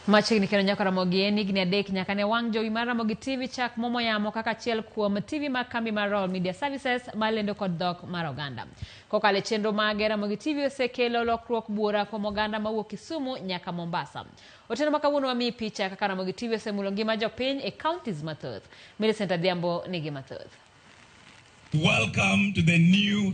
Machiegni kendo nyaka Ramogi en higni adek nyaka ne wang' jowi mar Ramogi TV chak momo yamo kaka achiel kuom TV mar kambi mar Royal Media Services malendo kod dhok mar oganda. Kokalo e chenro mage, Ramogi TV osekelo lokruok buora kuom oganda mawuok Kisumu nyaka Mombasa. Otieno ma kawuono wamiyi picha kaka Ramogi TV osemulo ngima jopiny e counties mathoth. Millicent Adhiambo nigi mathoth. Welcome to the new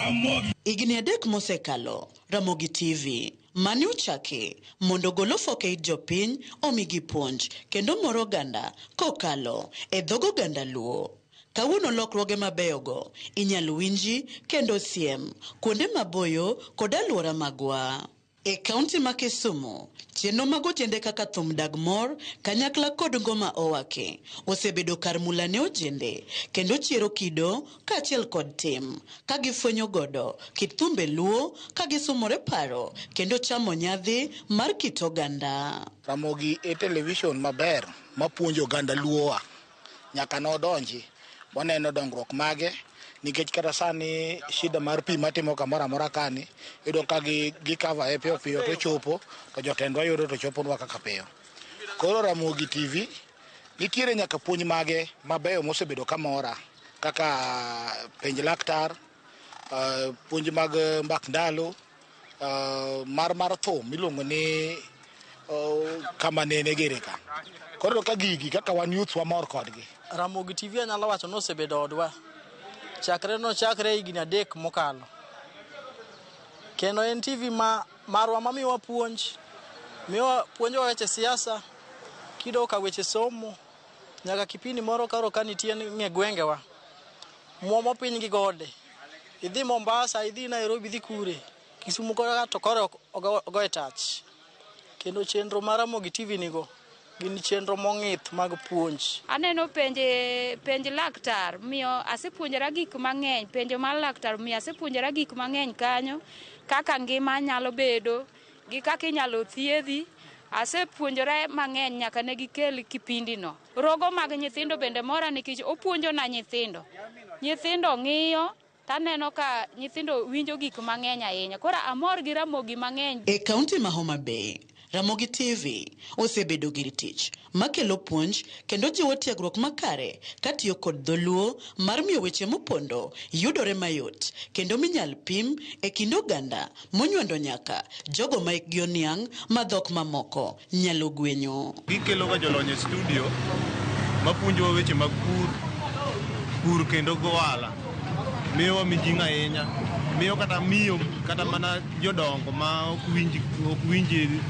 Ramogi. Higni adek mosekalo, Ramogi TV mane ochaki mondo golo foke jopiny omigi puonj kendo moro oganda kokalo e dhogo oganda Luo. Kawuono lokruoge mabeyogo inyalo winji kendo siem kuonde maboyo kod alwora magwa. E kaunti ma Kisumu, chenro mag ojende kaka thum dag mor, kanyakla kod ngoma owake osebedo kar mula ne ojende kendo chiero kido kaachiel kod tim ka gifwenyo godo kit thumbe Luo ka gisumore paro kendo chamo nyadhi mar kit oganda. Ramogi e television maber mapuonjo oganda Luowa nyaka nodonji waneno dongruok mage nikech kata sani shida mar pi matimo kamoro amora kani yudo ka gikava e piyo piyo to chopo to jotendwa yudo to choponwa kaka piyo. Koro Ramogi TV nitiere nyaka puonj mage mabeyo mosebedo kamora kaka penj laktar, puonj mag mbak ndalo, mar thum miluongo ni kama nene gere ka. Koro ka gigi kaka wan youth wa mor kodgi. Ramogi TV anyalo wacho nosebedo odwa chakre higni adek mokalo. Kendo en TV marwa mamiyowa puonj, puonjowa weche siasa, kidoka weche somo, nyaka kipindi moro karo ka nitie ng'e gwengewa. Muomo piny gi gode. Idhi Mombasa, idhi Nairobi, idhi kure. Kisumu to koro ogoe tach. Kendo chenro mar Ramogi TV nigo gin chenro mong'ith mag puonj. Aneno penj laktar miyo asepuonjora gik mang'eny, penjo mar laktar miyo asepuonjora gik mang'eny kanyo, kaka ngima nyalo bedo, gi kaka inyalo thiedhi. Asepuonjora mang'eny nyaka ne gikel kipindi no. Rogo mag nyithindo bende mora nikech opuonjo na nyithindo. Nyithindo ng'iyo taneno ka nyithindo winjo gik mang'eny ahinya. Koro amor gi Ramogi mang'eny. E kaunti ma Homa Bay, Ramogi TV osebedo gir tich makelo puonj kendo jiwo tiegruok makare katiyo kod dholuo mar miyo weche mopondo yudore mayot kendo minyal pim e kind oganda monywando nyaka jogo ma ikgi oniang' ma dhok mamoko nyalo gwenyo. Gikelo ga jolony e studio mapuonjo weche mag pur kendo goala. Miyo mijinga ahinya, miyo kata miyo kata mana jodongo ma ok winji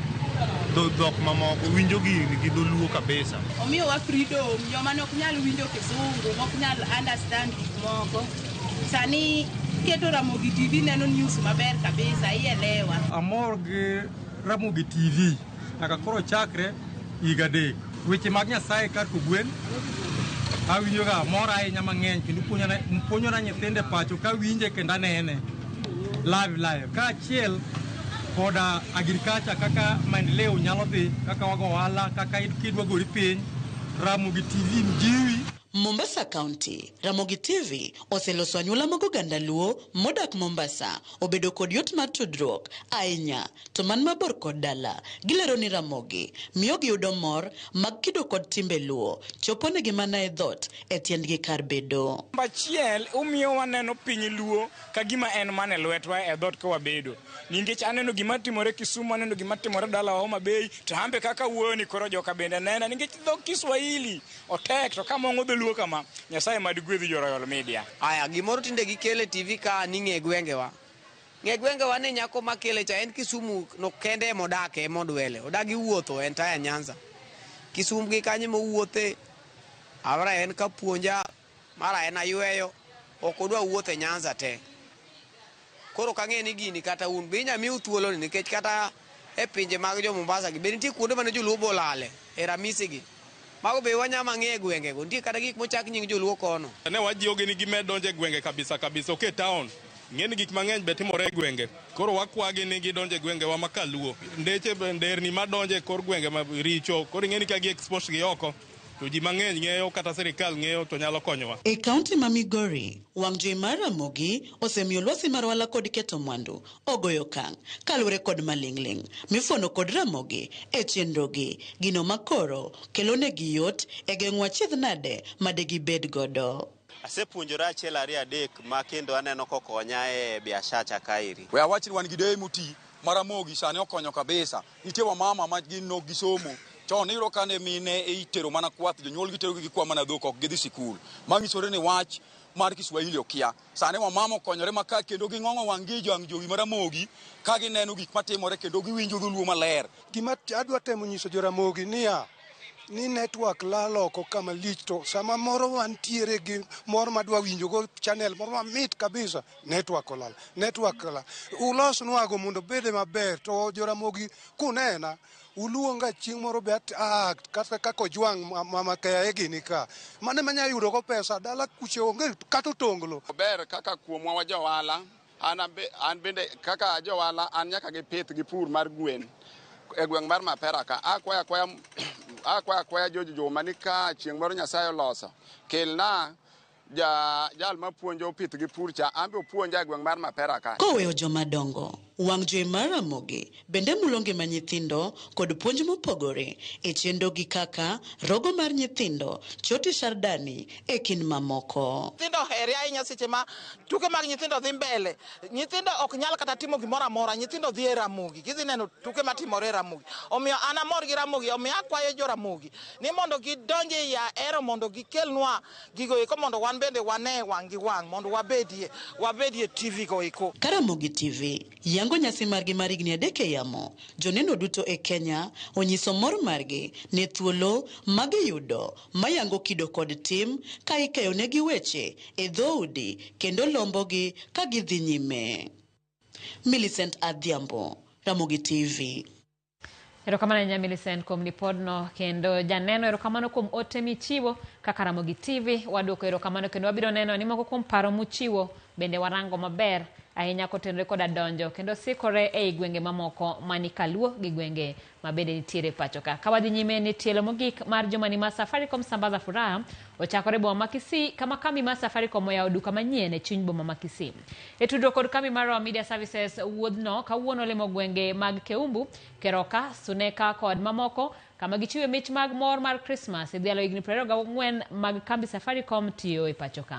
dhok mamoko winjo gi dholuo kabisa. Omiyo wa freedom, joma ne ok nyal winjo Kisungu, ok nyal understand gik moko. Sani keto Ramogi TV neno news maber kabisa, ielewa. Amor gi Ramogi TV nyaka koro chakre higa adek. Weche mag Nyasaye kar kogwen awinjo ga mor ahinya mang'eny kendo puonjo na nyithinde pacho ka winje kendo anene live kaachiel koda agriculture kaka maendeleo nyalo dhi kaka wago ohala kaka kidwa gori piny Ramogi TV mjiwi. Mombasa County, Ramogi TV oseloso anyuola mag oganda Luo modak Mombasa obedo kod yot mar tudruok ahinya to man mabor kod dala. Gilero ni Ramogi miyo giyudo mor mag kido kod timbe Luo chopo negi mana e dhot e tiendgi kar bedo. Achiel umiyo waneno piny Luo ka gima en mane lwetwa e dhot ka wabedo. Nikech aneno gima timore Kisumu, aneno gima timore dala wa Homa Bay, to hambe kaka wuoni koro joka bende nena nikech dhok Kiswahili otek to kama ng'odho Luo kama Nyasaye mad gwedhi jo Royal Media. Aya gimoro tinde gikele TV ka ning'e gwengewa. Ng'e gwengewa ne nyako makele cha en Kisumu no kende modake modwele. Odagi wuotho entire Nyanza. Kisumu gi kanye mo wuothe. Awara en ka puonja mara en ayweyo ok odwa wuothe Nyanza te. Koro kang'e ni gini kata un binya miu thuolo nikech kata e pinje mag jo Mombasa gi benitie kuonde mane joluo bolale e ramisi gi. Mago be wanyama ng'e gwenge go nitie kata gik mochak nying joluo kono. Ne wajiwo ni gimedonje gwenge kabisa oke town. Ng'eni gik mang'eny be timore e gwenge. Koro wakwagi ni gidonje gwenge wa makaluo. Ndeche nderni madonje kor gwenge ma richo. Koro ng'eni ka gi expose gi oko to ji mang'eny ng'eyo kata sirikal ng'eyo to nyalo konyowa. E kaunti ma Migori, wang' jowi mar Ramogi osemiyo lwasi mar ohala kod keto mwandu ogoyo okang' kaluwore kod maling'ling' mifuono kod Ramogi e chenrogi, gino makoro kelonegi yot e geng'o achiedh nade madegibed godo. Asepuonjora achiel ariyo adek ma kendo aneno kokonya e biashara kairi. We awachni wan gi deye moti Ramogi sani okonyo kabisa. Nitie wamama ma gin nok gisomo. Chon iro kane mine itero mana kwath, jonyuol gitero gi kwa mana dhok, ok gidhi sikul. Mang'isore ni wach mar Kiswahili okia. Sani wamama okonyore maka kendo ging'ong'o wang' jowi mar Ramogi ka gineno gik matimore kendo giwinjo dholuo maler. Gima adwa temo nyiso jo Ramogi ni network lalo oko kama lich to sama moro wantiere gi moro madwa winjo go channel moro mamit kabisa network olal. Ulos nwago mondo bede maber to jo Ramogi kunena uluonga chieng' moro bet kata kako jwang' mama kaya gini ka mane manya yudo go pesa dala kuche onge kata tonglo ber kaka kuomwa wa jowala an bende kaka jowala an nyaka gi pith gi pur mar gwen e gweng' mar Mapera ka akwaya jojo mani ka chieng' moro Nyasaye oloso kelna jal mapuonjo pith gi pur cha ambe opuonja e gweng' mar Mapera ka. Koweyo joma dongo, wang' jowi mar Ramogi bende mulo ngima nyithindo kod puonj mopogore e chenrogi kaka rogo mar nyithindo, choti shardani e kin mamoko. Nyithindo here ahinya seche ma tuke mag nyithindo dhi mbele. Nyithindo ok nyal kata timo gimoro amora, nyithindo dhi e Ramogi, gidhi neno tuke matimore e Ramogi. Omiyo an amor gi Ramogi, omiyo akwayo jo Ramogi ni mondo gidonje ya ero mondo gikelnwa gigo eko mondo wan bende wane wang' gi wang' mondo wabedie TV go eko. Ramogi TV yango nyasi margi mar higni 3 e yamo, joneno duto e Kenya onyiso mor margi ne thuolo magiyudo mayango kido kod tim ka ikeyo negi weche e dhoudi kendo lombogi ka gidhi nyime. Millicent Adhiambo, Ramogi TV. Erokamano nya Millicent kuom lipodno kendo janeno erokamano kuom ote michiwo kaka Ramogi TV waduoko erokamano kendo wabiro neno ni moko kuom paro muchiwo bende warango maber ahinya kotenore koda donjo kendo sikore e gwenge mamoko mani kaluo gi gwenge mabende nitiere pacho ka. Kawadhi nyime ni tielo mogik mar jumani ma Safaricom sambaza furaha ochakore boma Kisii kama kambi ma Safaricom oyawo duka manyien e chuny boma ma Kisii. E tudruok kod kambi mar Royal Media Services wuodhno kawuono lemo gwenge mag Keumbu, Keroka, Suneka kod mamoko kama gichiwe mich mag mor mar Christmas e dhialo higni 24 mag kambi Safaricom tiyo e pacho ka.